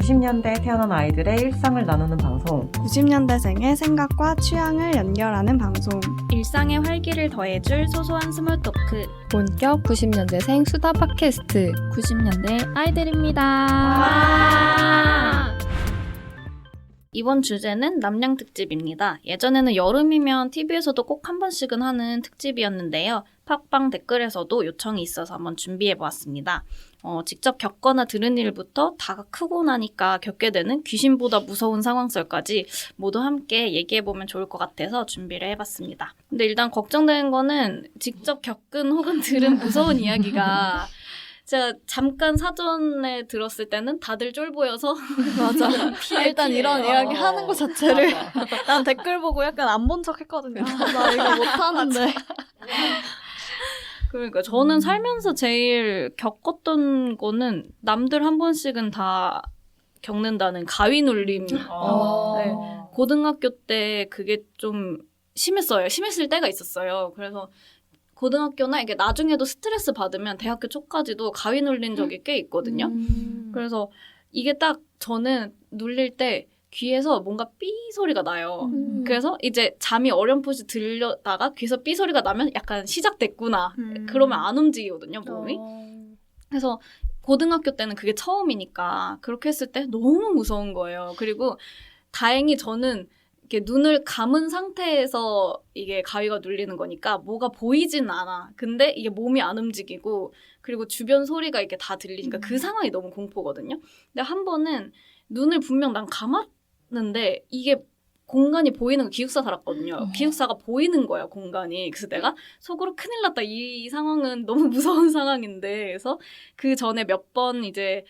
90년대에 태어난 아이들의 일상을 나누는 방송 90년대생의 생각과 취향을 연결하는 방송. 일상의 활기를 더해줄 소소한 스몰 토크. 본격 90년대생 수다 팟캐스트 90년대 아이들입니다. 이번 주제는 남양 특집입니다. 예전에는 여름이면 TV에서도 꼭 한 번씩은 하는 특집이었는데요. 팟빵 댓글에서도 요청이 있어서 한번 준비해보았습니다. 직접 겪거나 들은 일부터 다 크고 나니까 겪게 되는 귀신보다 무서운 상황설까지 모두 함께 얘기해보면 좋을 것 같아서 준비를 해봤습니다. 근데 일단 걱정되는 거는 직접 겪은 혹은 들은 무서운 이야기가 제가 잠깐 사전에 들었을 때는 다들 쫄보여서 맞아. 일단 이런 이야기 하는 것 자체를 난 댓글 보고 약간 안 본 척 했거든요. 나 이거 못하는데. 그러니까 저는 살면서 제일 겪었던 거는 남들 한 번씩은 다 겪는다는 가위 눌림. 네. 고등학교 때 그게 좀 심했어요. 심했을 때가 있었어요. 그래서 고등학교나 이게 나중에도 스트레스 받으면 대학교 초까지도 가위 눌린 적이 꽤 있거든요. 그래서 이게 딱 저는 눌릴 때 귀에서 뭔가 삐 소리가 나요. 그래서 이제 잠이 어렴풋이 들려다가 귀에서 삐 소리가 나면 약간 시작됐구나. 그러면 안 움직이거든요, 몸이. 그래서 고등학교 때는 그게 처음이니까 그렇게 했을 때 너무 무서운 거예요. 그리고 다행히 저는 이렇게 눈을 감은 상태에서 이게 가위가 눌리는 거니까 뭐가 보이진 않아. 근데 이게 몸이 안 움직이고 그리고 주변 소리가 이렇게 다 들리니까 그 상황이 너무 공포거든요. 근데 한 번은 눈을 분명 난 감았는데 이게 공간이 보이는 거, 기숙사 살았거든요. 기숙사가 보이는 거야, 공간이. 그래서 내가 속으로 큰일 났다. 이 상황은 너무 무서운 상황인데. 그래서 그 전에 몇 번 이제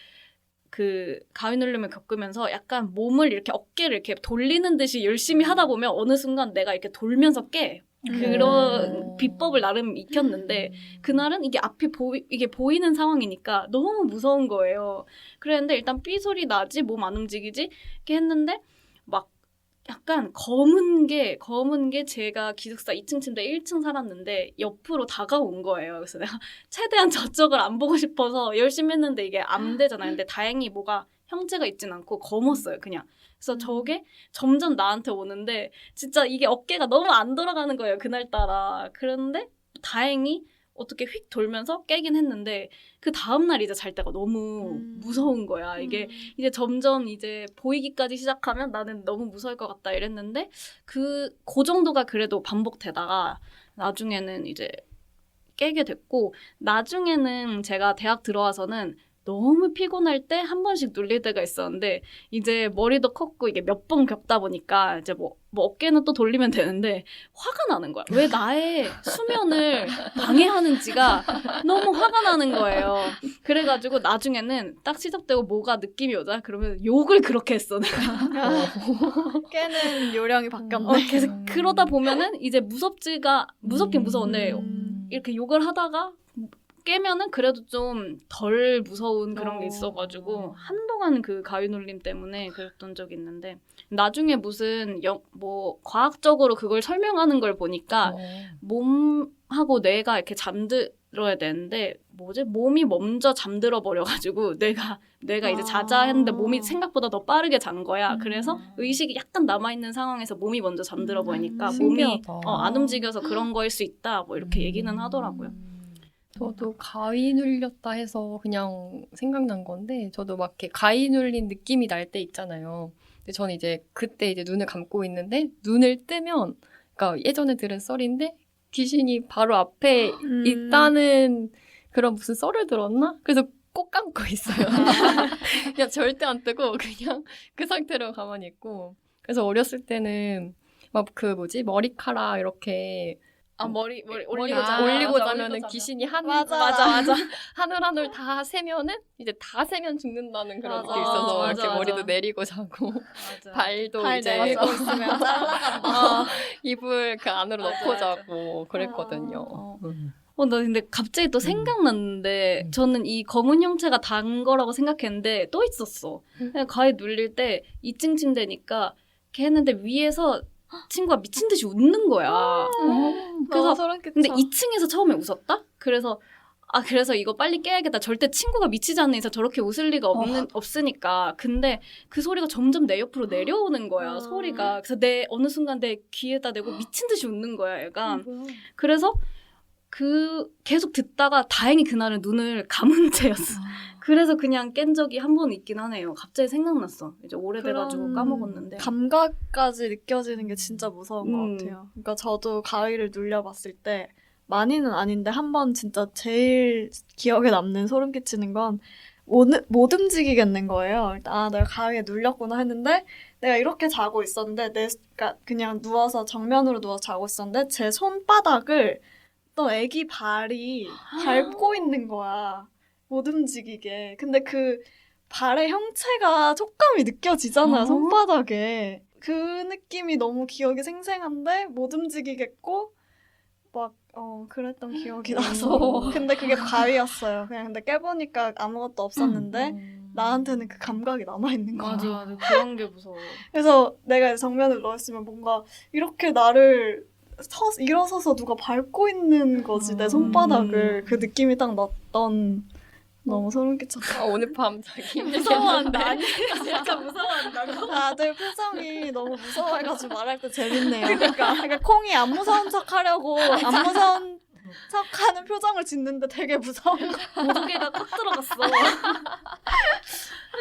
그 가위 눌림을 겪으면서 약간 몸을 이렇게 어깨를 이렇게 돌리는 듯이 열심히 하다 보면 어느 순간 내가 이렇게 돌면서 깨. 그런 비법을 나름 익혔는데 그날은 이게 앞이 이게 보이는 상황이니까 너무 무서운 거예요. 그랬는데 일단 삐 소리 나지, 몸 안 움직이지 이렇게 했는데 막 약간 검은 게 제가 기숙사 2층 침대 1층 살았는데 옆으로 다가온 거예요. 그래서 내가 최대한 저쪽을 안 보고 싶어서 열심히 했는데 이게 안 되잖아요. 근데 다행히 뭐가 형체가 있진 않고 검었어요, 그냥. 그래서 저게 점점 나한테 오는데 진짜 이게 어깨가 너무 안 돌아가는 거예요, 그날따라. 그런데 다행히 어떻게 휙 돌면서 깨긴 했는데 그 다음날 이제 잘 때가 너무 무서운 거야. 이게 이제 점점 이제 보이기까지 시작하면 나는 너무 무서울 것 같다 이랬는데 그 정도가 그래도 반복되다가 나중에는 이제 깨게 됐고 나중에는 제가 대학 들어와서는 너무 피곤할 때 한 번씩 눌릴 때가 있었는데 이제 머리도 컸고 이게 몇 번 겪다 보니까 이제 뭐 어깨는 또 돌리면 되는데 화가 나는 거야. 왜 나의 수면을 방해하는지가 너무 화가 나는 거예요. 그래가지고 나중에는 딱 시작되고 뭐가 느낌이 오자 그러면 욕을 그렇게 했어 내가. 깨는 요령이 바뀌었네. 계속 그러다 보면은 이제 무섭긴 무서운데 이렇게 욕을 하다가 깨면은 그래도 좀 덜 무서운 그런 게 있어가지고 한동안 그 가위 눌림 때문에 그랬던 적이 있는데 나중에 무슨 뭐 과학적으로 그걸 설명하는 걸 보니까 몸하고 뇌가 이렇게 잠들어야 되는데 몸이 먼저 잠들어 버려가지고 뇌가 이제 자자 했는데 몸이 생각보다 더 빠르게 잔 거야. 그래서 의식이 약간 남아있는 상황에서 몸이 먼저 잠들어 버리니까 몸이 안 움직여서 그런 거일 수 있다 뭐 이렇게 얘기는 하더라고요. 저도 가위 눌렸다 해서 그냥 생각난 건데 저도 막 이렇게 가위 눌린 느낌이 날 때 있잖아요. 근데 저는 이제 그때 이제 눈을 감고 있는데 눈을 뜨면 그러니까 예전에 들은 썰인데 귀신이 바로 앞에 있다는 그런 무슨 썰을 들었나? 그래서 꼭 감고 있어요. 그냥 절대 안 뜨고 그냥 그 상태로 가만히 있고 그래서 어렸을 때는 막 그 머리카락 이렇게 올리고 자면은 귀신이 맞아. 하늘 다 세면은 이제 다 세면 죽는다는 그런 게 있어서 맞아, 이렇게 맞아. 머리도 내리고 자고 발도 발 이제 내리고 있으면 잘라간다. 이불 그 안으로 넣고 자고 그랬거든요. 나 근데 갑자기 또 생각났는데 저는 이 검은 형체가 단 거라고 생각했는데 또 있었어. 그냥 가위 눌릴 때 2층 침대니까 이렇게 했는데 위에서 친구가 미친 듯이 웃는 거야. 그래서 근데 2층에서 처음에 웃었다? 그래서 그래서 이거 빨리 깨야겠다. 절대 친구가 미치지 않는 이상 저렇게 웃을 리가 없으니까. 근데 그 소리가 점점 내 옆으로 내려오는 거야, 소리가. 그래서 어느 순간 내 귀에다 대고 미친 듯이 웃는 거야, 얘가. 그래서 계속 듣다가 다행히 그날은 눈을 감은 채였어. 그래서 그냥 깬 적이 한 번 있긴 하네요. 갑자기 생각났어. 이제 오래돼가지고 까먹었는데. 감각까지 느껴지는 게 진짜 무서운 것 같아요. 그러니까 저도 가위를 눌려봤을 때 많이는 아닌데 한 번 진짜 제일 기억에 남는 소름 끼치는 건 못 움직이겠는 거예요. 일단 내가 가위에 눌렸구나 했는데 내가 이렇게 자고 있었는데 그러니까 그냥 정면으로 누워서 자고 있었는데 제 손바닥을 또 애기 발이 밟고 있는 거야. 못 움직이게. 근데 그 발의 형체가 촉감이 느껴지잖아요, 손바닥에. 그 느낌이 너무 기억이 생생한데 못 움직이겠고 막 그랬던 기억이 나서. 근데 그게 가위였어요. 그냥 근데 깨보니까 아무것도 없었는데 나한테는 그 감각이 남아있는 거야. 맞아. 그런 게 무서워. 그래서 내가 정면을 넣었으면 뭔가 이렇게 나를 일어서서 누가 밟고 있는 거지, 내 손바닥을. 그 느낌이 딱 났던. 너무 소름 끼쳤다. 오늘 밤 자기 무서워한다. 아니, 진짜 무서워한다고. 다들 표정이 너무 무서워해가지고 말할 때 재밌네요. 그러니까 콩이 안 무서운 척 하려고 안 무서운 척 하는 표정을 짓는데 되게 무서운 거. 모두개가 꽉 들어갔어.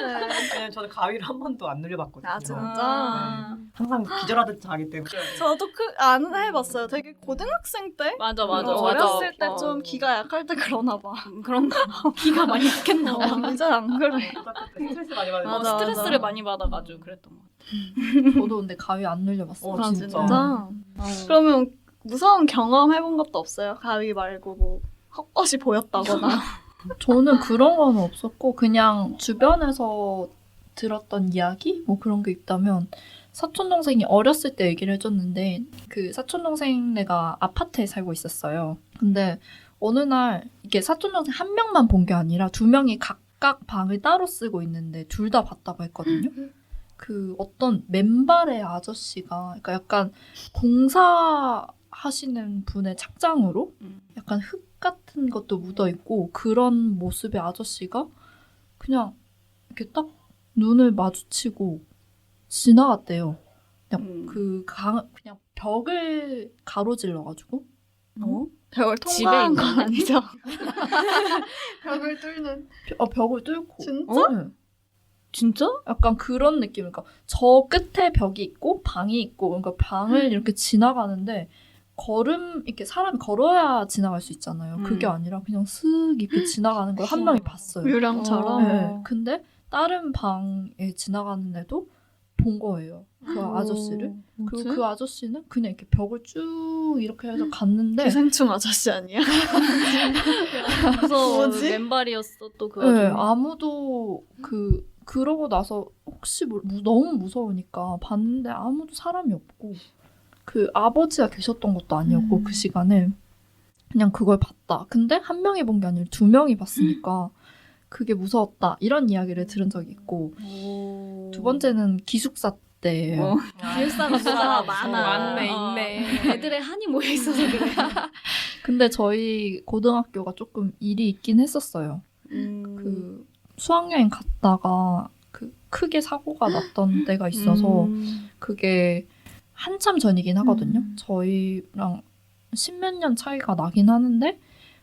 네, 저는 가위를 한 번도 안 눌려봤거든요. 아, 진짜? 네. 항상 기절하듯 자기 때문에. 저도 안 해봤어요. 되게 고등학생 때? 맞아. 어렸을 때 좀 기가 약할 때 그러나 봐. 그런가 봐. 기가 많이 약했나 봐. 이제 안 그래. 스트레스 많이 받는 맞아. 스트레스를 많이 받아가지고 그랬던 것 같아. 저도 근데 가위 안 눌려봤어요. 아, 진짜? 그러면 무서운 경험 해본 것도 없어요? 가위 말고 뭐 헛것이 보였다거나. 저는 그런 건 없었고 그냥 주변에서 들었던 이야기 뭐 그런 게 있다면 사촌 동생이 어렸을 때 얘기를 해줬는데 그 사촌 동생네가 아파트에 살고 있었어요. 근데 어느 날 이게 사촌 동생 한 명만 본 게 아니라 두 명이 각각 방을 따로 쓰고 있는데 둘 다 봤다고 했거든요. 그 어떤 맨발의 아저씨가 그러니까 약간 공사하시는 분의 착장으로 약간 흙 같은 것도 묻어있고 그런 모습의 아저씨가 그냥 이렇게 딱 눈을 마주치고 지나갔대요. 그냥 그냥 벽을 가로질러가지고 벽을 집에 통과한 있는 건 아니죠? 벽을 뚫는. 벽을 뚫고 진짜? 네. 진짜? 약간 그런 느낌. 그러니까 저 끝에 벽이 있고 방이 있고 그러니까 방을 이렇게 지나가는데 이렇게 사람이 걸어야 지나갈 수 있잖아요. 그게 아니라 그냥 슥 이렇게 지나가는 걸 한 명이 봤어요. 유령처럼. 네. 근데 다른 방에 지나가는 애도 본 거예요. 그 아저씨를. 그리고 그 아저씨는 그냥 이렇게 벽을 쭉 이렇게 해서 갔는데 기생충 아저씨 아니야? 무서워. 뭐지? 맨발이었어 또 그. 네, 아무도 그러고 나서 혹시 너무 무서우니까 봤는데 아무도 사람이 없고 그 아버지가 계셨던 것도 아니었고 그 시간에 그냥 그걸 봤다. 근데 한 명이 본 게 아니라 두 명이 봤으니까 그게 무서웠다. 이런 이야기를 들은 적이 있고 두 번째는 기숙사 때예요. 기숙사가 무서워 많아. 많네, 있네. 애들의 한이 모여 있어서 그래. 근데 저희 고등학교가 조금 일이 있긴 했었어요. 그 수학여행 갔다가 그 크게 사고가 났던 때가 있어서 그게 한참 전이긴 하거든요. 저희랑 십몇 년 차이가 나긴 하는데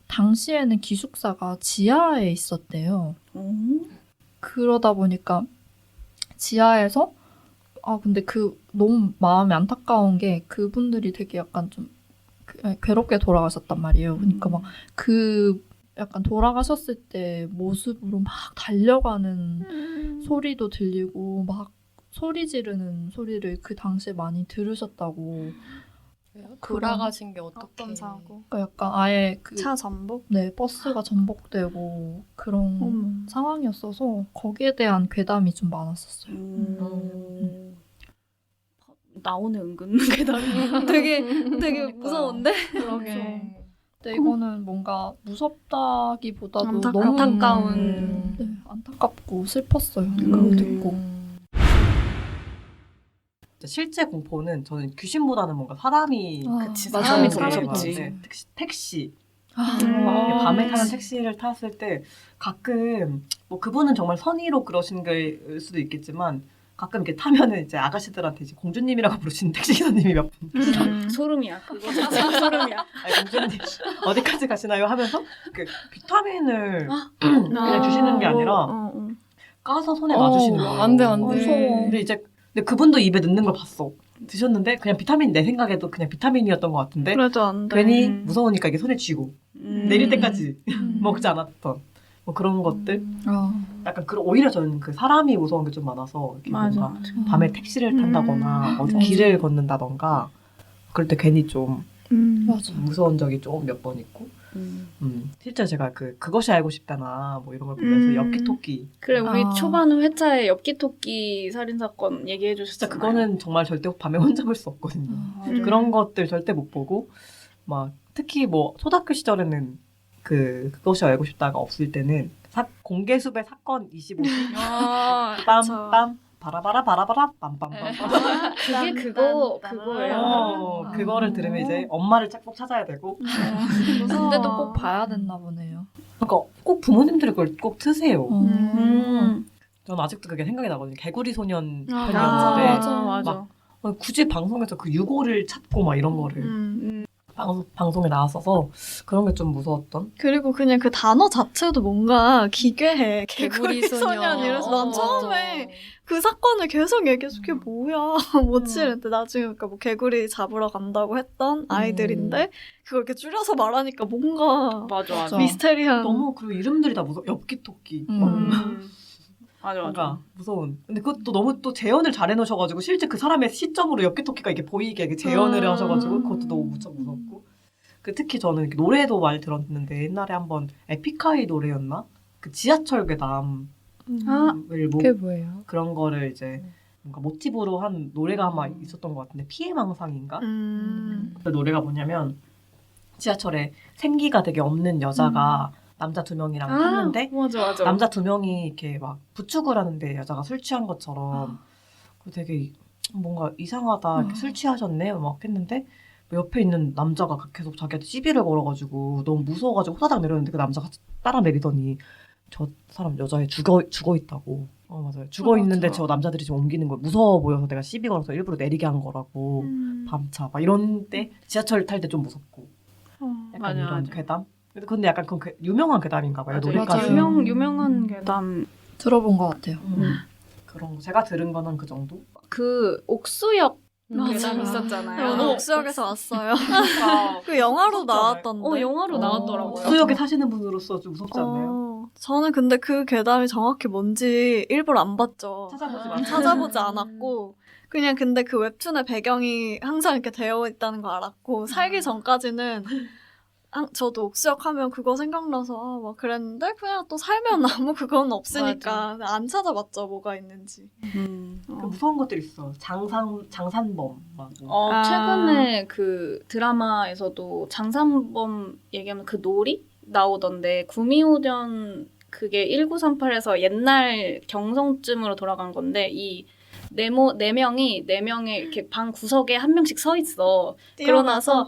당시에는 기숙사가 지하에 있었대요. 그러다 보니까 지하에서 근데 너무 마음이 안타까운 게 그분들이 되게 약간 좀 괴롭게 돌아가셨단 말이에요. 그러니까 막 약간 돌아가셨을 때 모습으로 막 달려가는 소리도 들리고 막 소리 지르는 소리를 그 당시에 많이 들으셨다고. 돌아가신 게 어떻게? 어떤 사고? 그러니까 약간 아예 차 전복? 네, 버스가 전복되고 그런 상황이었어서 거기에 대한 괴담이 좀 많았었어요. 나오네 은근 괴담이. 되게 무서운데. 그러게. 근데 이거는 뭔가 무섭다기보다도 안타까운. 네, 안타깝고 슬펐어요. 그거 듣고. 실제 공포는 저는 귀신보다는 뭔가 사람이 그치, 사람이 더 사람이 무섭지. 더 택시 밤에 타는 택시를 탔을 때 가끔 뭐 그분은 정말 선의로 그러신 걸 수도 있겠지만 가끔 이렇게 타면은 이제 아가씨들한테 이제 공주님이라고 부르시는 택시 기사님이 몇 분. 소름이야. 그거 자체가 소름이야. 아니, 공주님 어디까지 가시나요? 하면서 그 비타민을 그냥 주시는 게 아니라 까서 손에 놔주시는 거예요. 안 돼, 안 돼. 무서워. 근데 이제 근데 그분도 입에 넣는 걸 봤어. 드셨는데 그냥 비타민 내 생각에도 그냥 비타민이었던 것 같은데 그래도 안 돼. 괜히 무서우니까 이게 손에 쥐고 내릴 때까지 음. 먹지 않았던 뭐 그런 것들. 어. 약간 오히려 저는 그 사람이 무서운 게 좀 많아서 이렇게 맞아. 뭔가 밤에 택시를 탄다거나 어디 맞아. 길을 걷는다던가 그럴 때 괜히 좀 맞아. 무서운 적이 좀 몇 번 있고. 실제 제가 그것이 알고 싶다나 뭐 이런 걸 보면서 엽기토끼 그래 우리 아. 초반 회차에 엽기토끼 살인 사건 얘기해 진짜 주셨잖아요. 그거는 정말 절대 밤에 혼자 볼 수 없거든요. 그런 것들 절대 못 보고 막 특히 뭐 초등학교 시절에는 그것이 알고 싶다가 없을 때는 공개수배 사건 25시 아, 빰빰 바라바라 바라바라 빰빰빰 그게 그거예요. 그거를 들으면 이제 엄마를 꼭 찾아야 되고 근데도 꼭 봐야 됐나 보네요. 그러니까 꼭 부모님들이 그걸 꼭 트세요. 음. 저는 아직도 그게 생각이 나거든요. 개구리 소년 아, 편이었는데 맞아 맞아. 막 굳이 방송에서 그 유골을 찾고 막 이런 거를 방송에 나왔어서 그런 게 좀 무서웠던. 그리고 그냥 그 단어 자체도 뭔가 기괴해. 개구리 개구리 소년 이래서 난 어, 처음에 맞아. 그 사건을 계속 얘기해서 그게 뭐야 뭐지 이랬는데 나중에 그러니까 뭐 개구리 잡으러 간다고 했던 아이들인데 그걸 이렇게 줄여서 말하니까 뭔가 맞아 맞아. 맞아. 미스테리한 너무 그리고 이름들이 다 무서워. 엽기토끼. 맞아 뭔가 맞아. 무서운. 근데 그것도 너무 또 재현을 잘 해놓으셔가지고 실제 그 사람의 시점으로 엽기토끼가 이렇게 보이게 이렇게 재현을 하셔가지고 그것도 너무 무척 무섭고. 그 특히 저는 이렇게 노래도 많이 들었는데 옛날에 한번 에픽하이 노래였나? 그 지하철 괴담을 아, 그게 뭐예요? 그런 거를 이제 뭔가 모티브로 한 노래가 아마 있었던 것 같은데 피해망상인가? 그 노래가 뭐냐면 지하철에 생기가 되게 없는 여자가 남자 2명이랑 탔는데 맞아 맞아. 남자 2명이 이렇게 막 부축을 하는데 여자가 술 취한 것처럼 되게 뭔가 이상하다 이렇게 술 취하셨네 막 했는데 옆에 있는 남자가 계속 자기한테 시비를 걸어가지고 너무 무서워가지고 호다닥 내렸는데 그 남자가 따라 내리더니 저 사람 여자애 죽어 있다고. 맞아요. 죽어 있는데 저 남자들이 지금 옮기는 거 무서워 보여서 내가 시비 걸어서 일부러 내리게 한 거라고. 밤차 막 이런 때 지하철 탈 때 좀 무섭고. 약간 맞아, 이런 맞아. 괴담. 근데 약간 그 유명한 괴담인가 봐요. 맞아, 노래까지. 유명한 괴담. 들어본 것 같아요. 그런 거 제가 들은 거는 그 정도. 그 옥수역 맞아. 괴담 있었잖아요. 저도 옥수역에서 왔어요. 그러니까 그 영화로 무섭지 않아요? 나왔던데. 영화로 나왔더라고요. 수역에 사시는 분으로서 좀 무섭지 않나요? 저는 근데 그 괴담이 정확히 뭔지 일부러 안 봤죠. 찾아보지 마세요. 찾아보지 않았고 그냥 근데 그 웹툰의 배경이 항상 이렇게 되어 있다는 거 알았고 살기 전까지는 저도 옥수역 하면 그거 생각나서 막 그랬는데 그냥 또 살면 아무 그건 없으니까 안 찾아봤죠 뭐가 있는지. 그 무서운 것들 있어. 장산범 막. 뭐. 최근에 그 드라마에서도 장산범 얘기하면 그 놀이 나오던데 구미호전 그게 1938에서 옛날 경성쯤으로 돌아간 건데 이 네 명이 이렇게 방 구석에 한 명씩 서 있어. 그러고 나서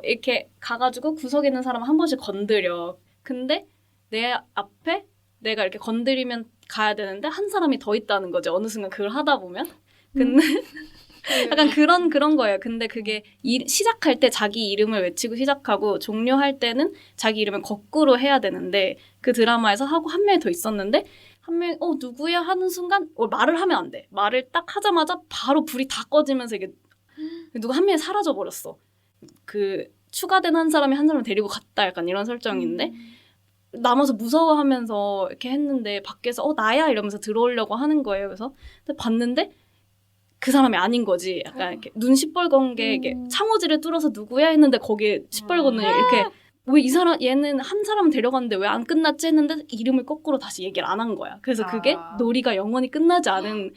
이렇게 가가지고 구석에 있는 사람 한 번씩 건드려. 근데 내 앞에 내가 이렇게 건드리면 가야 되는데 한 사람이 더 있다는 거죠. 어느 순간 그걸 하다 보면. 근데 약간 그런 거예요. 근데 그게 시작할 때 자기 이름을 외치고 시작하고 종료할 때는 자기 이름을 거꾸로 해야 되는데 그 드라마에서 하고 한 명이 더 있었는데 한 명이 누구야 하는 순간 말을 하면 안 돼. 말을 딱 하자마자 바로 불이 다 꺼지면서 이게 누가 한 명이 사라져 버렸어. 그 추가된 한 사람이 한 사람을 데리고 갔다 약간 이런 설정인데 남아서 무서워하면서 이렇게 했는데 밖에서 나야 이러면서 들어오려고 하는 거예요. 그래서 근데 봤는데 그 사람이 아닌 거지. 약간 이렇게 눈 시뻘건 게 이게 창호지를 뚫어서 누구야 했는데 거기에 시뻘건 눈이 이렇게 왜 이 사람 얘는 한 사람 데려갔는데 왜 안 끝났지 했는데 이름을 거꾸로 다시 얘기를 안 한 거야. 그래서 그게 놀이가 영원히 끝나지 않은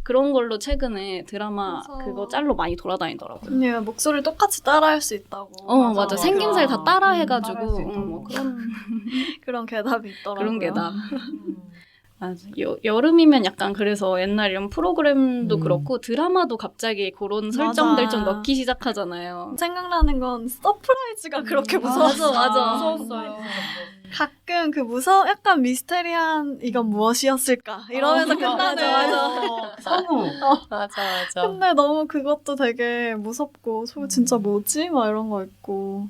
그런 걸로 최근에 드라마 무서워. 그거 짤로 많이 돌아다니더라고요. 그냥 목소리 똑같이 따라할 수 있다고. 맞아. 생김새를 다 따라해가지고 따라할 수 있다고. 뭐 그런 그런 괴담이 있더라고요. 그런 괴담. 맞아. 여름이면 약간 그래서 옛날 이런 프로그램도 그렇고 드라마도 갑자기 그런 설정들 좀 넣기 시작하잖아요. 생각나는 건 서프라이즈가 그렇게 무서웠어. 맞아. 무서웠어요. 가끔 그 약간 미스테리한 이건 무엇이었을까 이러면서 끝나는. 성우. 맞아. 근데 너무 그것도 되게 무섭고 저거 진짜 뭐지? 막 이런 거 있고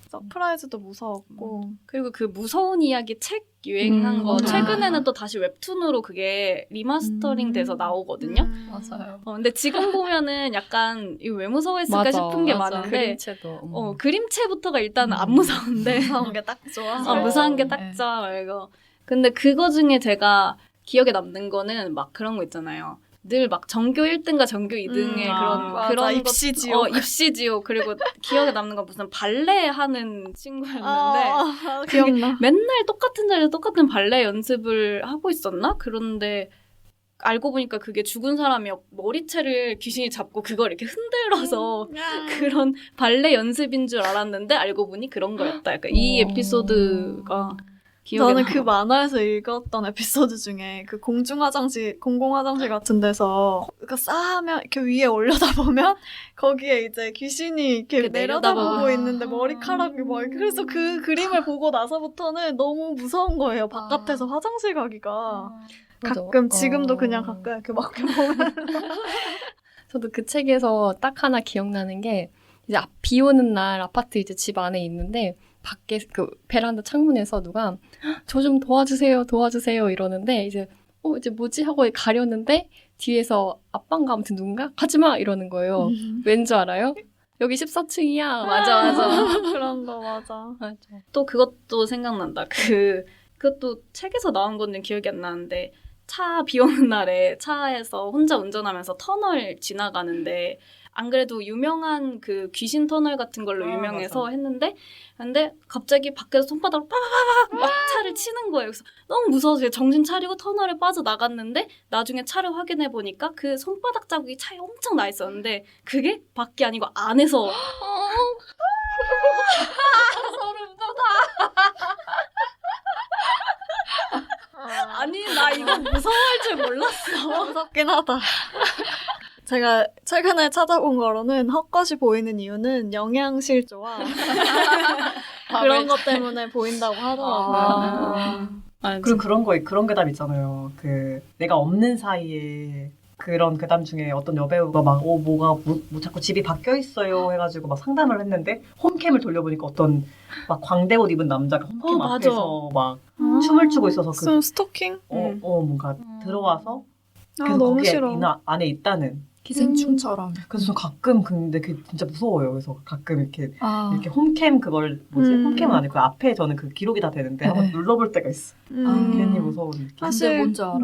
서프라이즈도 무서웠고 그리고 그 무서운 이야기 책 유행한 거 최근에는 또 다시 웹툰으로 그게 리마스터링 돼서 나오거든요. 맞아요. 근데 지금 보면은 약간 이거 왜 무서워했을까 싶은 게 많은데 그림체도. 그림체부터가 일단 안 무서운데 무서운 게 딱 좋아. 무서운 게 딱 좋아 이거. 근데 그거 중에 제가 기억에 남는 거는 막 그런 거 있잖아요. 늘 막 전교 1등과 전교 2등의 그런 입시지옥. 입시지옥. 그리고 기억에 남는 건 무슨 발레 하는 친구였는데 기억나. 맨날 똑같은 자리에서 똑같은 발레 연습을 하고 있었나? 그런데 알고 보니까 그게 죽은 사람이 머리채를 귀신이 잡고 그걸 이렇게 흔들어서 그런 발레 연습인 줄 알았는데 알고 보니 그런 거였다. 약간 이 에피소드가 기억에 저는 나요. 그 만화에서 읽었던 에피소드 중에 그 공공화장실 같은 데서 그 싸면 이렇게 위에 올려다보면 거기에 이제 귀신이 이렇게 내려다보고 내려다보고. 있는데 머리카락이 막 이렇게. 그래서 그 그림을 보고 나서부터는 너무 무서운 거예요. 바깥에서 화장실 가기가. 맞아. 가끔 지금도 그냥 가끔 이렇게 막 보면 저도 그 책에서 딱 하나 기억나는 게 이제 비 오는 날 아파트 이제 집 안에 있는데 밖에 그 베란다 창문에서 누가 저 좀 도와주세요 이러는데 이제 이제 뭐지 하고 가려는데 뒤에서 아빠인가 아무튼 누군가 가지마 이러는 거예요. 왠 줄 알아요? 여기 14층이야. 맞아. 그런 거 맞아. 또 그것도 생각난다. 그것도 책에서 나온 건지 기억이 안 나는데 비 오는 날에 차에서 혼자 운전하면서 터널 지나가는데 안 그래도 유명한 그 귀신 터널 같은 걸로 유명해서 맞아. 했는데 근데 갑자기 밖에서 손바닥으로 빠바바박 막 차를 치는 거예요. 그래서 너무 무서워서 정신 차리고 터널에 빠져나갔는데 나중에 차를 확인해 보니까 그 손바닥 자국이 차에 엄청 나 있었는데 그게 밖이 아니고 안에서 아니 나 이거 무서워할 줄 몰랐어. 무섭긴 하다. 제가 최근에 찾아본 거로는 헛것이 보이는 이유는 영양실조와 그런 것 때문에 보인다고 하더라고요. 그리고 그런 괴담 있잖아요. 그 내가 없는 사이에 그런 괴담 중에 어떤 여배우가 막 뭐가 자꾸 집이 바뀌어 있어요 해가지고 막 상담을 했는데 홈캠을 돌려보니까 어떤 막 광대 옷 입은 남자가 홈캠 맞아. 앞에서 막 춤을 추고 있어서 무슨 스토킹? 뭔가 들어와서 아 그래서 너무 거기에 싫어. 안에 있다는. 기생충처럼. 그래서 저 가끔 근데 그게 진짜 무서워요. 그래서 가끔 이렇게 아. 이렇게 홈캠 그걸 홈캠은 아니고 그 앞에 저는 그 기록이 다 되는데 한번 네. 눌러볼 때가 있어. 괜히 무서운 느낌. 사실 뭔지 알아.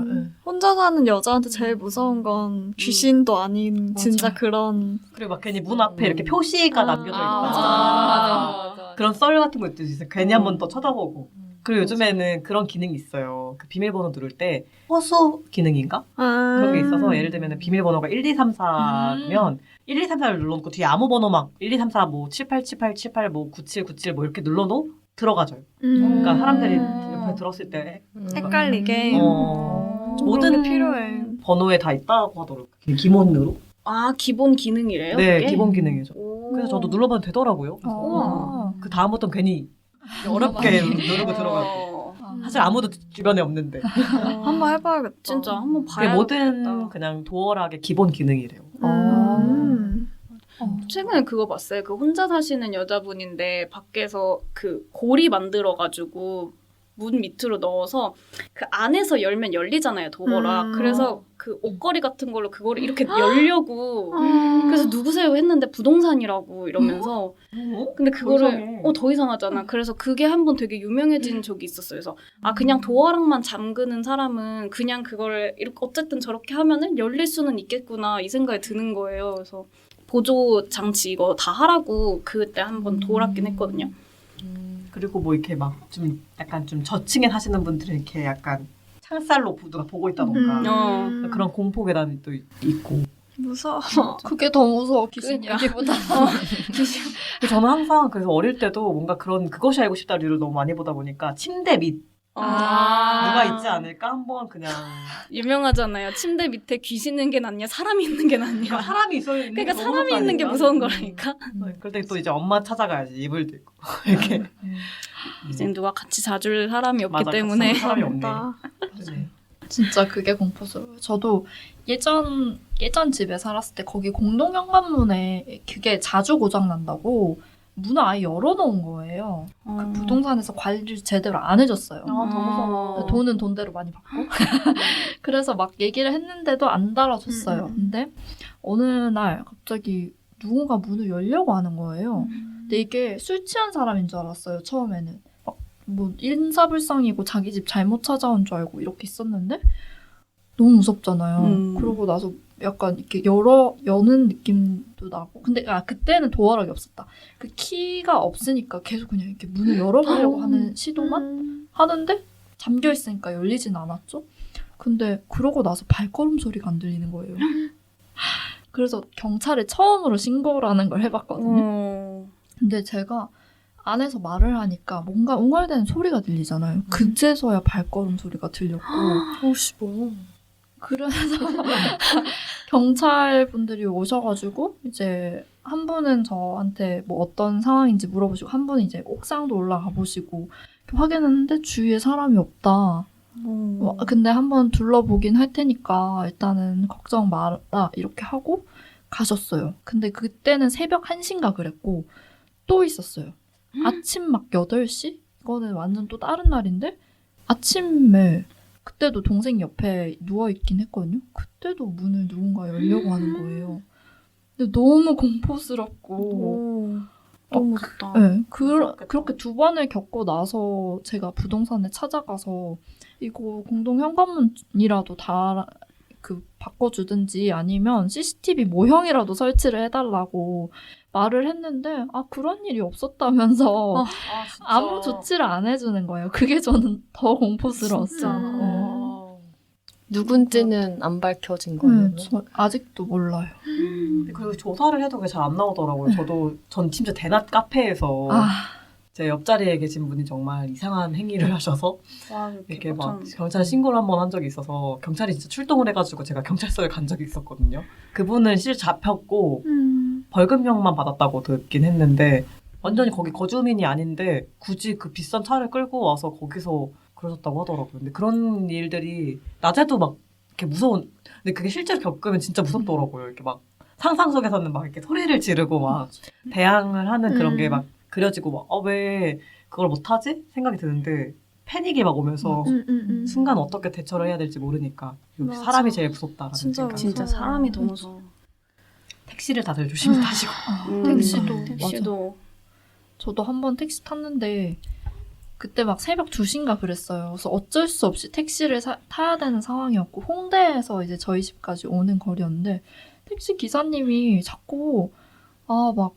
혼자 사는 여자한테 제일 무서운 건 귀신도 아닌 맞아. 진짜 그런 그리고 막 괜히 문 앞에 이렇게 표시가 남겨져 있다. 맞아. 그런 썰 같은 거 있듯이 괜히 한 번 더 쳐다보고. 그리고 요즘에는 그런 기능이 있어요. 그 비밀번호 누를 때 허수 기능인가? 그런 게 있어서 예를 들면 비밀번호가 1234면 1234를 눌러놓고 뒤에 아무 번호 막 1234 뭐 787878 뭐 9797 뭐 이렇게 눌러도 들어가져요. 그러니까 사람들이 옆에 들었을 때 헷갈리게 좀 모든 모든 게 필요해. 번호에 다 있다고 하더라고요. 기본으로. 기본 기능이래요? 네, 그게? 기본 기능이죠. 오. 그래서 저도 눌러봐도 되더라고요. 우와. 그 다음부터는 괜히 어렵게 누르고 들어가고. 사실 아무도 주변에 없는데. 한번 해봐야겠다. 진짜 한번 그게 봐야겠다. 모든 그냥 도어락의 기본 기능이래요. 최근에 그거 봤어요. 그 혼자 사시는 여자분인데 밖에서 그 고리 만들어가지고 문 밑으로 넣어서 그 안에서 열면 열리잖아요, 도어락. 그래서 그 옷걸이 같은 걸로 그거를 이렇게 열려고. 그래서 누구세요 했는데 부동산이라고 이러면서. 근데 그거를 더 이상하잖아. 그래서 그게 한번 되게 유명해진 적이 있었어요. 그래서 그냥 도어락만 잠그는 사람은 그냥 그걸 이렇게 어쨌든 저렇게 하면은 열릴 수는 있겠구나 이 생각이 드는 거예요. 그래서 보조 장치 이거 다 하라고 그때 한번 도어락긴 했거든요. 그리고 뭐 이렇게 막 좀 약간 좀 저층에 사시는 분들은 이렇게 약간 창살로 누가 보고 있다던가 그런 공포 계단이 또 있고. 무서워. 그게 더 무서워 귀신 얘기보다. 저는 항상 그래서 어릴 때도 뭔가 그것이 알고 싶다 류를 너무 많이 보다 보니까 침대 밑 누가 있지 않을까 한번 그냥 유명하잖아요. 침대 밑에 귀신 있는 게 낫냐, 사람이 있는 게 낫냐. 그러니까 사람이 있어 있는 그러니까 게 사람이 있는 게 무서운 거라니까. 그럴 때 또 이제 엄마 찾아가야지 이불 들고 이렇게 이제 누가 같이 자줄 사람이 없기 맞아, 때문에. 같이 사람이 없네. 나 그치. 진짜 그게 공포스러워요. 저도 예전 집에 살았을 때 거기 공동 현관문에 그게 자주 고장 난다고 문을 아예 열어놓은 거예요. 그 부동산에서 관리를 제대로 안 해줬어요. 아, 더 무서워. 돈은 돈대로 많이 받고. 그래서 막 얘기를 했는데도 안 달아줬어요. 근데 어느 날 갑자기 누군가 문을 열려고 하는 거예요. 근데 이게 술 취한 사람인 줄 알았어요. 처음에는. 막 뭐 인사불성이고 자기 집 잘못 찾아온 줄 알고 이렇게 있었는데 너무 무섭잖아요. 그러고 나서 약간 이렇게 여는 느낌도 나고. 근데 그때는 도어락이 없었다. 그 키가 없으니까 계속 그냥 이렇게 문을 열어보려고 하는 시도만 하는데 잠겨 있으니까 열리진 않았죠. 근데 그러고 나서 발걸음 소리가 안 들리는 거예요. 그래서 경찰에 처음으로 신고라는 걸 해봤거든요. 근데 제가 안에서 말을 하니까 뭔가 웅얼대는 소리가 들리잖아요. 그제서야 발걸음 소리가 들렸고. 혹시 뭐. 그래서 경찰분들이 오셔가지고 이제 한 분은 저한테 뭐 어떤 상황인지 물어보시고 한 분은 이제 옥상도 올라가 보시고 확인했는데 주위에 사람이 없다. 근데 한번 둘러보긴 할 테니까 일단은 걱정 마라 이렇게 하고 가셨어요. 근데 그때는 새벽 1시인가 그랬고 또 있었어요. 아침 막 8시? 이거는 완전 또 다른 날인데 아침에 그때도 동생 옆에 누워있긴 했거든요. 그때도 문을 누군가 열려고 하는 거예요. 근데 너무 공포스럽고 너무 무섭다. 네, 그렇게 2번을 겪고 나서 제가 부동산에 찾아가서 이거 공동 현관문이라도 다 바꿔주든지 아니면 CCTV 모형이라도 설치를 해달라고 말을 했는데 그런 일이 없었다면서 아무 조치를 안 해주는 거예요. 그게 저는 더 공포스러웠어요. 누군지는 안 밝혀진 거예요. 저 아직도 몰라요. 그리고 조사를 해도 그게 잘 안 나오더라고요. 전 심지어 대낮 카페에서 제 옆자리에 계신 분이 정말 이상한 행위를 하셔서 이렇게 막 경찰에 신고를 한번 한 적이 있어서 경찰이 진짜 출동을 해가지고 제가 경찰서에 간 적이 있었거든요. 그분은 실제 잡혔고 벌금형만 받았다고 듣긴 했는데 완전히 거기 거주민이 아닌데 굳이 그 비싼 차를 끌고 와서 거기서 그러셨다고 하더라고요. 근데 그런 일들이 낮에도 막 이렇게 무서운 근데 그게 실제로 겪으면 진짜 무섭더라고요. 이렇게 막 상상 속에서는 막 이렇게 소리를 지르고 막 대항을 하는 그런 게 막 그려지고 막 왜 그걸 못하지? 생각이 드는데 패닉이 막 오면서 순간 어떻게 대처를 해야 될지 모르니까 맞아. 사람이 제일 무섭다라는 진짜 생각. 진짜 사람이 더 무서워. 택시를 다들 조심히 타시고. 택시도. 저도 한번 택시 탔는데 그때 막 새벽 2시인가 그랬어요. 그래서 어쩔 수 없이 택시를 타야 되는 상황이었고 홍대에서 이제 저희 집까지 오는 거리였는데 택시 기사님이 자꾸 막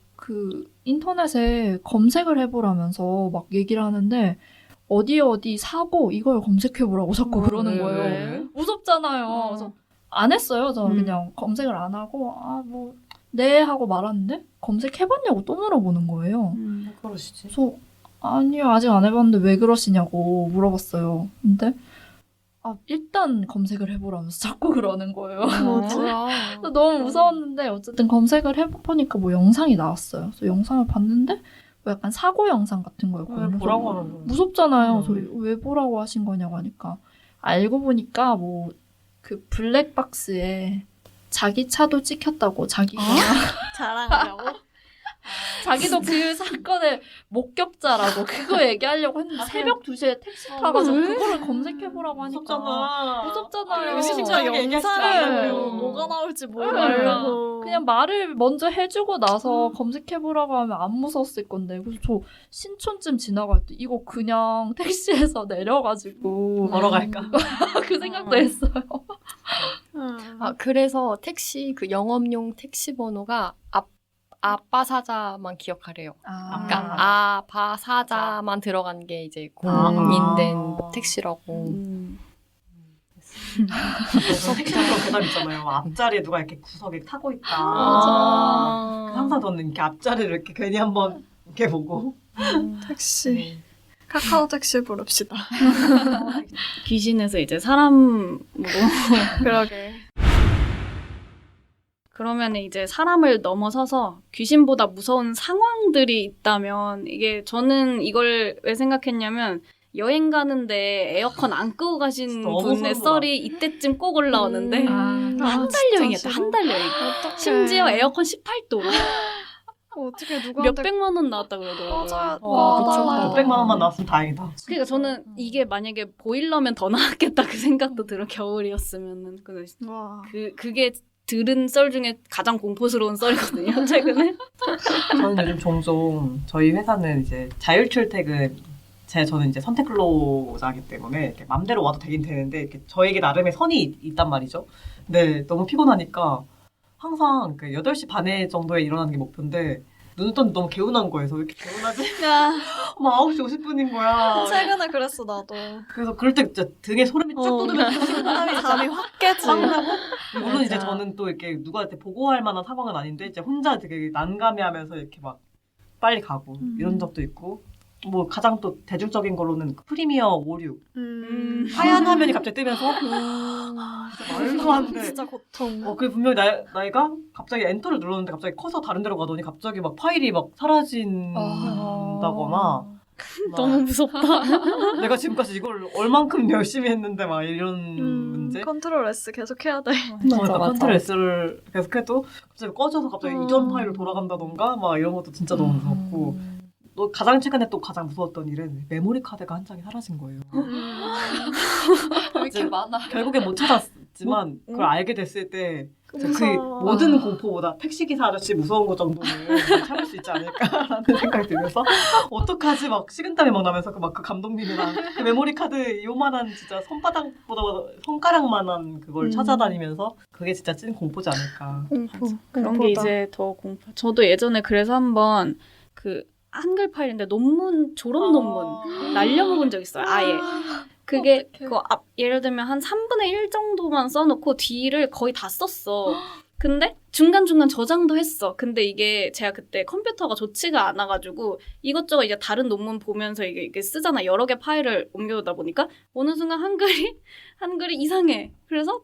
인터넷에 검색을 해보라면서 막 얘기를 하는데 어디 사고 이걸 검색해보라고 자꾸 그러는 거예요. 무섭잖아요. 그래서 안 했어요. 저는 그냥 검색을 안 하고 네 하고 말았는데 검색해봤냐고 또 물어보는 거예요. 그러시지. 그래서 아니요 아직 안 해봤는데 왜 그러시냐고 물어봤어요. 근데 일단 검색을 해보라면서 자꾸 그러는 거예요. 뭐야? 너무 무서웠는데 어쨌든 검색을 해보니까 뭐 영상이 나왔어요. 그래서 영상을 봤는데 뭐 약간 사고 영상 같은 거였거든요. 보라고 하는 거. 무섭잖아요. 그래서 왜 보라고 하신 거냐고 하니까 알고 보니까 뭐 그 블랙박스에 자기 차도 찍혔다고 자기가 자랑하려고? 자기도 그 사건의 목격자라고 그거 얘기하려고 했는데 새벽 2시에 택시 타가지고 그거를 검색해보라고 하니까 무섭잖아요. 심지어 영상을 뭐가 나올지 몰라요. 그냥 말을 먼저 해주고 나서 검색해보라고 하면 안 무서웠을 건데 그래서 저 신촌쯤 지나갈 때 이거 그냥 택시에서 내려가지고 걸어갈까? 그 생각도 했어요. 그래서 택시 그 영업용 택시 번호가 아빠 사자만 기억하래요. 그러니까 아바 사자만 들어간 게 이제 공인된 택시라고. 그래서 택시도 그런 대답 있잖아요. 앞자리에 누가 이렇게 구석에 타고 있다. 맞아. 항상 저는 이렇게 앞자리를 이렇게 괜히 한번 이렇게 보고 택시. 카카오 택시 부릅시다. 귀신에서 이제 사람으로. 그러게. 그러면 이제 사람을 넘어서서 귀신보다 무서운 상황들이 있다면 이게 저는 이걸 왜 생각했냐면 여행 가는데 에어컨 안 끄고 가신 너무 분의 소름 돋아. 썰이 이때쯤 꼭 올라오는데 한 달 진짜 여행이었다. 싫어. 한 달 여행. 어떡해. 심지어 에어컨 18도로 어떻게 누구한테 몇백만 원 나왔다 그러더라고요. 맞아요. 와, 맞아요. 몇백만 원만 나왔으면 다행이다. 그러니까 저는 이게 만약에 보일러면 더 나았겠다 그 생각도 들어. 겨울이었으면은 와. 그게 들은 썰 중에 가장 공포스러운 썰이거든요. 최근에. 저는 요즘 종종 저희 회사는 이제 자율 출퇴근 저는 이제 선택 근로자이기 때문에 이렇게 맘대로 와도 되긴 되는데 이렇게 저에게 나름의 선이 있단 말이죠. 근데 너무 피곤하니까 항상 그 8시 반에 정도에 일어나는 게 목표인데 눈을 떴는데 너무 개운한 거예요. 그래서 왜 이렇게 개운하지? 야, 막 9시 50분인 거야. 최근에 그랬어 나도. 그래서 그럴 때 진짜 등에 소름이 쫙 돋으면서 잠이 확 깨지. 물론 이제 맞아. 저는 또 이렇게 누구한테 보고할 만한 상황은 아닌데 이제 혼자 되게 난감해하면서 이렇게 막 빨리 가고 이런 적도 있고 뭐 가장 또 대중적인 걸로는 프리미어 56 하얀 화면이 갑자기 뜨면서 진짜 말도 안 돼. 진짜 고통. 그 분명히 나이가 갑자기 엔터를 눌렀는데 갑자기 커서 다른 데로 가더니 갑자기 막 파일이 막 사라진다거나 막 너무 무섭다. 내가 지금까지 이걸 얼만큼 열심히 했는데 막 이런 문제. 컨트롤 S 계속 해야 돼. 그러니까 컨트롤 S를 계속해도 갑자기 꺼져서 갑자기 이전 파일로 돌아간다던가 막 이런 것도 진짜 너무 무섭고 또 가장 최근에 또 가장 무서웠던 일은 메모리 카드가 한 장이 사라진 거예요. 왜 이렇게 많아? 결국에 못 찾았지만 그걸 알게 됐을 때 그 무서워. 모든 공포보다 택시기사 아저씨 무서운 거 정도는 참을 수 있지 않을까라는 생각이 들면서 어떡하지 막 식은땀이 막 나면서 그 감독님이랑 그 메모리 카드 요만한 진짜 손바닥보다 손가락만한 그걸 찾아다니면서 그게 진짜 찐 공포지 않을까. 그런 게 이제 더 공포. 저도 예전에 그래서 한번 그 한글 파일인데 논문 졸업 논문 날려먹은 적 있어요. 아예. 그게 예를 들면 한 3분의 1 정도만 써놓고 뒤를 거의 다 썼어. 근데 중간중간 저장도 했어. 근데 이게 제가 그때 컴퓨터가 좋지가 않아가지고 이것저것 이제 다른 논문 보면서 이게 쓰잖아. 여러 개 파일을 옮겨오다 보니까 어느 순간 한글이 이상해. 그래서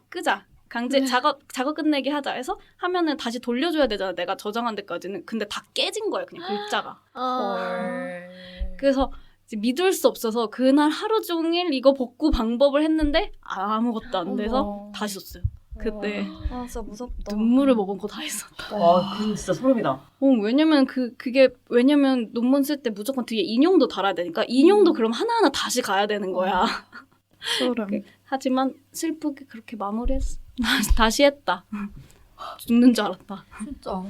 끄자. 강제 작업 끝내기 하자 해서 하면은 다시 돌려줘야 되잖아. 내가 저장한 데까지는. 근데 다 깨진 거야. 그냥 글자가. 그래서 이제 믿을 수 없어서 그날 하루 종일 이거 복구 방법을 했는데 아무것도 안 돼서 다시 썼어요. 그때 진짜 무섭다. 눈물을 머금고 다 했었다. 그건 진짜 소름이다. 왜냐면 왜냐면 논문 쓸 때 무조건 뒤에 인용도 달아야 되니까 인용도 그럼 하나하나 다시 가야 되는 거야. 소름. 하지만 슬프게 그렇게 마무리했어. 다시 했다. 죽는 줄 알았다. 진짜.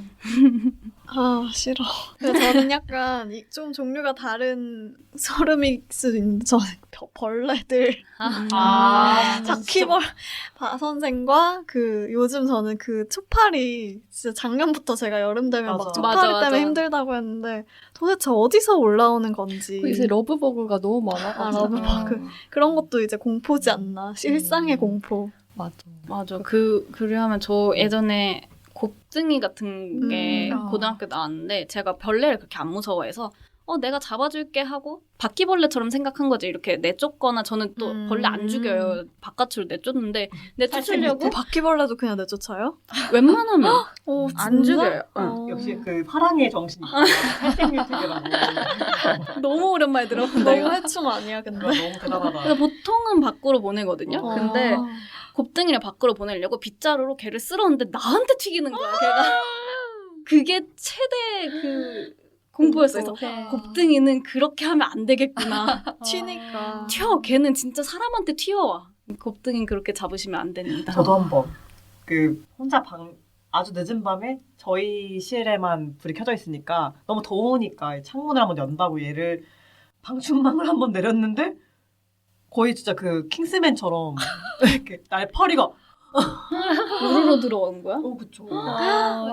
싫어. 근데 저는 약간 좀 종류가 다른 소름일 수도 있는데 저는 벌레들. 바퀴벌 선생과 요즘 저는 초파리 진짜 작년부터 제가 여름 되면 막 맞아. 초파리 맞아. 때문에 힘들다고 했는데 도대체 어디서 올라오는 건지. 요새 러브버그가 너무 많아. 러브버그. 그런 것도 이제 공포지 않나. 일상의 공포. 맞아. 그래 하면 저 예전에 곱등이 같은 게 아. 고등학교 나왔는데 제가 벌레를 그렇게 안 무서워해서 내가 잡아줄게 하고 바퀴벌레처럼 생각한 거지. 이렇게 내쫓거나 저는 또 벌레 안 죽여요. 바깥으로 내쫓는데 내쫓으려고 바퀴벌레도 그냥 내쫓아요? 웬만하면 안 진짜? 죽여요. 역시 그 사랑의 정신이 살생유택이라고. 너무 오랜만에 들어본다 너무 이거. 해충 아니야 근데? 너무 대단하다. 근데 보통은 밖으로 보내거든요. 어. 근데 곱등이를 밖으로 보내려고 빗자루로 걔를 쓸었는데 나한테 튀기는 거야. 걔가 그게 최대 공포였어요. 그래서 곱등이는 그렇게 하면 안 되겠구나. 튀니까. 튀어. 걔는 진짜 사람한테 튀어와. 곱등이는 그렇게 잡으시면 안 됩니다. 저도 한번 혼자 아주 늦은 밤에 저희 실에만 불이 켜져 있으니까 너무 더우니까 창문을 한번 연다고 얘를 방충망을 한번 내렸는데 거의 진짜 킹스맨처럼 이렇게 날파리가 우르르 들어오는 거야? 그쵸.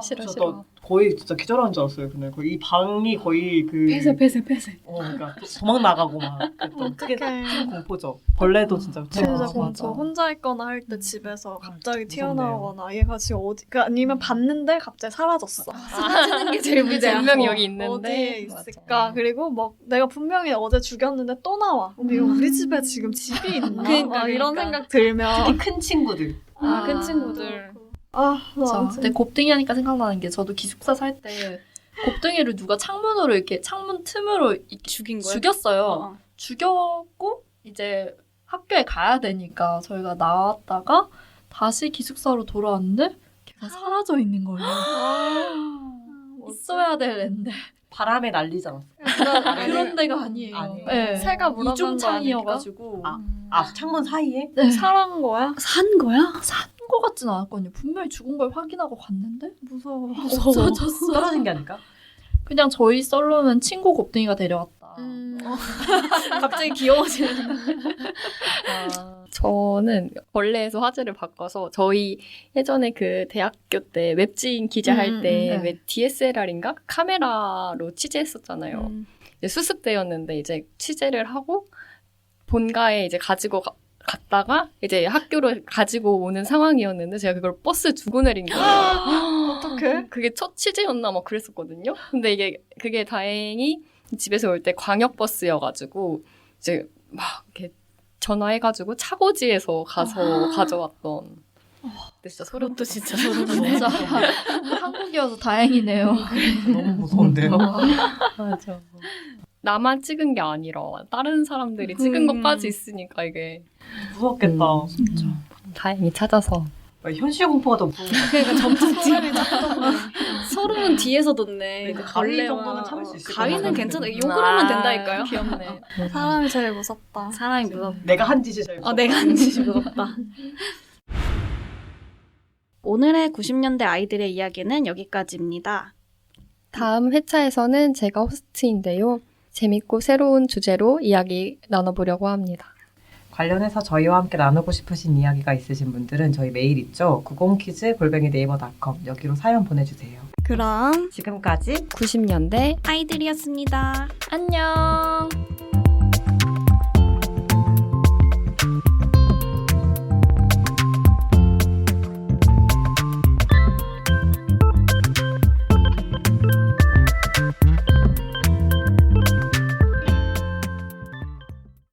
싫어. 거의 진짜 기절하는 줄 알았어요. 그날 거의 이 방이 거의 그 폐쇄. 그러니까 도망 나가고 막 그랬던 크게 어떡해. 공포죠. 벌레도 진짜 진짜 맞아. 공포. 혼자 있거나 할 때 집에서 갑자기 무섭네요. 튀어나오거나 얘가 지금 어디 그 아니면 봤는데 갑자기 사라졌어. 사라지는 게 제일 문제야. 분명히 여기 있는데 어디에 있을까? 맞아. 그리고 막 내가 분명히 어제 죽였는데 또 나와. 근데 이거 우리 집에 지금 집이 있나? 막 이런 그러니까. 생각 들면 특히 큰 친구들. 큰 친구들. 자, 근데 곱등이 하니까 생각나는 게 저도 기숙사 살 때 곱등이를 누가 창문으로 이렇게 창문 틈으로 이렇게 죽인 거야? 죽였어요. 어. 죽였고 이제 학교에 가야 되니까 저희가 나왔다가 다시 기숙사로 돌아왔는데 걔가 사라져 있는 거예요. 있어야 될 앤데 바람에 날리지 않았어. 그런 데가 아니에요. 아니에요. 네. 새가 물어간 거 이중창이어가지고 창문 사이에? 네. 살한 거야? 산 거야? 거 같진 않았거든요. 분명히 죽은 걸 확인하고 갔는데 무서워. 없어졌어. 떨어진 게 아닐까? 그냥 저희 썰로는 친구 곱등이가 데려왔다. 갑자기 귀여워지는. 저는 벌레에서 화제를 바꿔서 저희 예전에 그 대학교 때 웹진 기자할 때 네. DSLR인가 카메라로 취재했었잖아요. 이제 수습대였는데 이제 취재를 하고 본가에 이제 가지고 갔다가 이제 학교로 가지고 오는 상황이었는데 제가 그걸 버스 두고 내린 거예요. 어떡해? 그게 첫 취재였나 막 그랬었거든요. 근데 그게 다행히 집에서 올 때 광역버스여가지고 이제 막 이렇게 전화해가지고 차고지에서 가서 가져왔던. 근데 진짜 소름 그것도 진짜 소름 진짜 한국이어서 다행이네요. 너무 무서운데요. 맞아. 나만 찍은 게 아니라 다른 사람들이 찍은 것까지 있으니까 이게 무섭겠다. 진짜. 다행히 찾아서. 현실 공포가 더 무서운 것 같아. 그러니까 점점 소름이 쫙 소름은 뒤에서 돋네. 근데 가위 정도는 참을 수 있을 것 가위는 같아요. 괜찮아. 욕을 하면 된다니까요. 귀엽네. 사람이 제일 무섭다. 사람이 무섭다. 내가 한 짓이 제일 무서워. 내가 한 짓이 무섭다. 오늘의 90년대 아이들의 이야기는 여기까지입니다. 다음 회차에서는 제가 호스트인데요. 재밌고 새로운 주제로 이야기 나눠보려고 합니다. 관련해서 저희와 함께 나누고 싶으신 이야기가 있으신 분들은 저희 메일 있죠. 90kids@naver.com 여기로 사연 보내주세요. 그럼 지금까지 90년대 아이들이었습니다. 안녕.